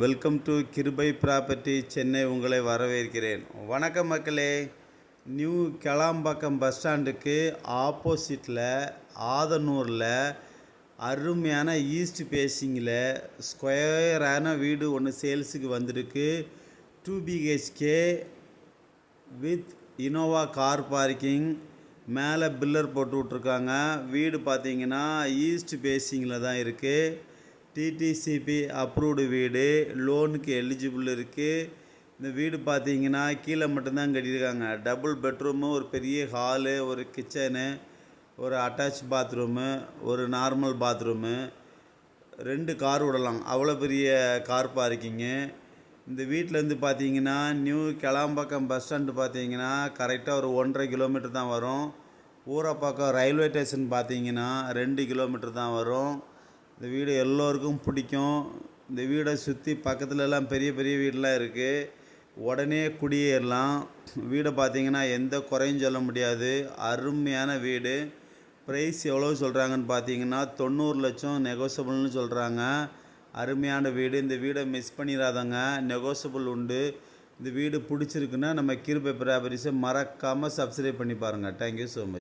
Welcome to கிருபை property Chennai உங்களை வரவேற்கிறேன். வணக்கம் மக்களே. நியூ கிளாம்பாக்கம் பஸ் ஸ்டாண்டுக்கு ஆப்போசிட்டில் ஆதனூரில் அருமையான ஈஸ்ட் ஃபேஸிங்கில் ஸ்கொயரான வீடு ஒன்று சேல்ஸுக்கு வந்திருக்கு. 2 BHK with Innova car parking. மேலே பில்லர் போட்டு விட்ருக்காங்க. வீடு பார்த்திங்கன்னா ஈஸ்ட் ஃபேஸிங்கில் தான் இருக்குது. டிடிசிபி அப்ரூவ்டு வீடு, லோனுக்கு எலிஜிபிள் இருக்குது. இந்த வீடு பார்த்தீங்கன்னா கீழே மட்டும்தான் கட்டியிருக்காங்க. டபுள் பெட்ரூமு, ஒரு பெரிய ஹாலு, ஒரு கிச்சனு, ஒரு அட்டாச் பாத்ரூமு, ஒரு நார்மல் பாத்ரூமு, 2 கார் விடலாம். அவ்வளோ பெரிய கார் பார்க்கிங்கு. இந்த வீட்டிலேருந்து பார்த்தீங்கன்னா நியூ கிளாம்பாக்கம் பஸ் ஸ்டாண்டு பார்த்தீங்கன்னா கரெக்டாக ஒரு 1.5 கிலோமீட்டர் தான் வரும். ஊரப்பாக்கம் ரயில்வே ஸ்டேஷன் பார்த்தீங்கன்னா 2 கிலோமீட்டர் தான் வரும். இந்த வீடு எல்லோருக்கும் பிடிக்கும். இந்த வீடை சுற்றி பக்கத்துலலாம் பெரிய பெரிய வீடெலாம் இருக்குது. உடனே குடியேறலாம். வீடை பார்த்திங்கன்னா எந்த குறையும் சொல்ல முடியாது. அருமையான வீடு. ப்ரைஸ் எவ்வளோ சொல்கிறாங்கன்னு பார்த்தீங்கன்னா 90 லட்சம் நெகோசபிள்னு சொல்கிறாங்க. அருமையான வீடு. இந்த வீடை மிஸ் பண்ணிடாதங்க. நெகோசபிள் உண்டு. இந்த வீடு பிடிச்சிருக்குன்னா நம்ம கிருபை ப்ராப்பர்ட்டிஸை மறக்காமல் சப்ஸ்கிரைப் பண்ணி பாருங்கள். Thank you so much.